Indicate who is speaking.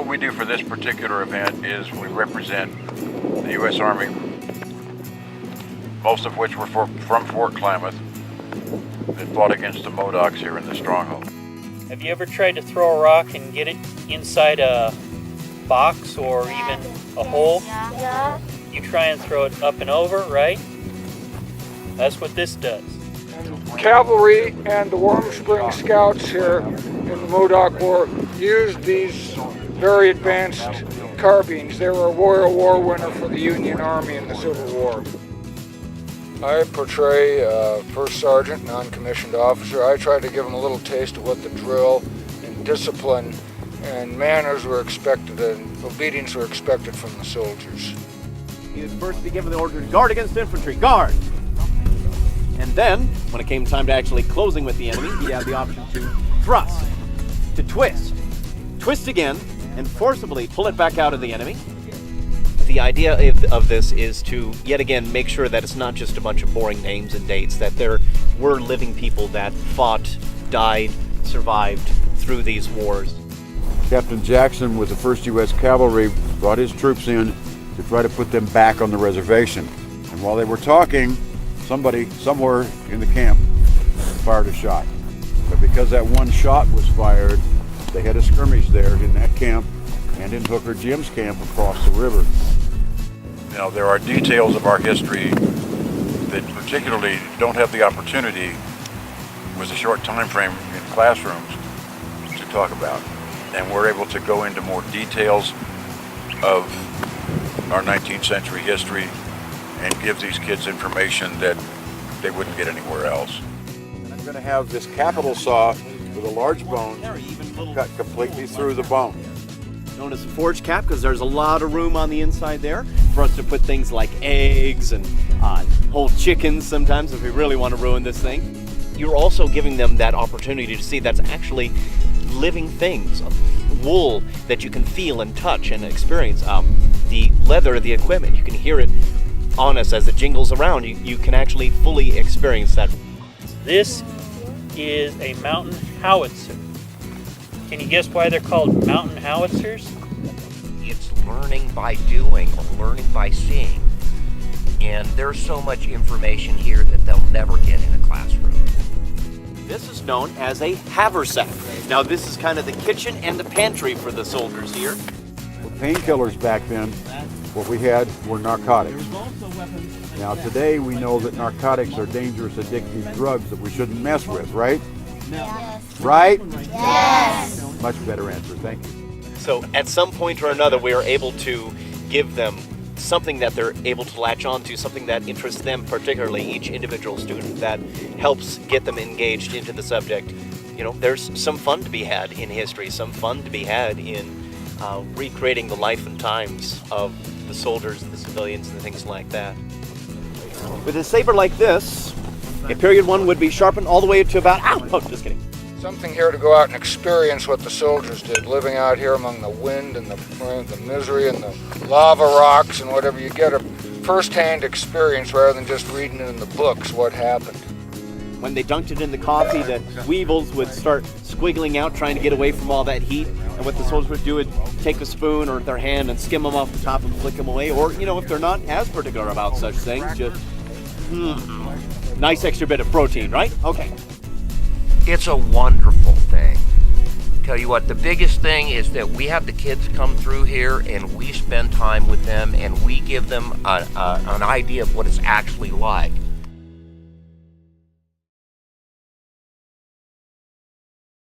Speaker 1: What we do for this particular event is we represent the U.S. Army, most of which were from Fort Klamath, that fought against the Modocs here in the Stronghold.
Speaker 2: Have you ever tried to throw a rock and get it inside a box or even a hole?
Speaker 3: Yeah.
Speaker 2: You try and throw it up and over, right? That's what this does.
Speaker 4: Cavalry and the Warm Spring Scouts here in the Modoc War used these very advanced carbines. They were a Royal War winner for the Union Army in the Civil War. I portray a first sergeant, non-commissioned officer. I try to give them a little taste of what the drill and discipline and manners were expected and obedience were expected from the soldiers.
Speaker 5: He would first be given the order to guard against infantry, guard! And then, when it came time to actually closing with the enemy, he'd have the option to thrust, to twist again, and forcibly pull it back out of the enemy.
Speaker 6: The idea of this is to, yet again, make sure that it's not just a bunch of boring names and dates, that there were living people that fought, died, survived through these wars.
Speaker 7: Captain Jackson with the 1st U.S. Cavalry brought his troops in to try to put them back on the reservation. And while they were talking, somebody somewhere in the camp fired a shot. But because that one shot was fired, they had a skirmish there in that camp and in Hooker Jim's camp across the river.
Speaker 1: You know, there are details of our history that particularly don't have the opportunity with a short time frame in classrooms to talk about. And we're able to go into more details of our 19th century history and give these kids information that they wouldn't get anywhere else.
Speaker 7: And I'm going to have this capital saw with a large bone cut completely through the bone.
Speaker 5: Known as a forge cap because there's a lot of room on the inside there for us to put things like eggs and whole chickens sometimes if we really want to ruin this thing.
Speaker 6: You're also giving them that opportunity to see that's actually living things, wool that you can feel and touch and experience, the leather, the equipment, you can hear it on us as it jingles around. You can actually fully experience that.
Speaker 2: This is a mountain howitzer. Can you guess why they're called mountain howitzers?
Speaker 8: It's learning by doing or learning by seeing. And there's so much information here that they'll never get in a classroom.
Speaker 5: This is known as a haversack. Now this is kind of the kitchen and the pantry for the soldiers here.
Speaker 7: For painkillers back then, what we had were narcotics. Now today we know that narcotics are dangerous, addictive drugs that we shouldn't mess with, right?
Speaker 3: Yes.
Speaker 7: Right?
Speaker 3: Yes.
Speaker 7: Much better answer, thank you.
Speaker 6: So at some point or another, we are able to give them something that they're able to latch on to, something that interests them, particularly each individual student, that helps get them engaged into the subject. You know, there's some fun to be had in history, some fun to be had in recreating the life and times of the soldiers and the civilians and things like that.
Speaker 5: With a saber like this, a period one would be sharpened all the way to about, just kidding.
Speaker 4: Something here to go out and experience what the soldiers did, living out here among the wind and the misery and the lava rocks and whatever. You get a first-hand experience rather than just reading it in the books what happened.
Speaker 5: When they dunked it in the coffee, the weevils would start squiggling out, trying to get away from all that heat. And what the soldiers would do would take a spoon or their hand and skim them off the top and flick them away. Or, you know, if they're not as particular about such things, just, nice extra bit of protein, right? Okay.
Speaker 8: It's a wonderful thing. Tell you what, the biggest thing is that we have the kids come through here and we spend time with them and we give them an idea of what it's actually like.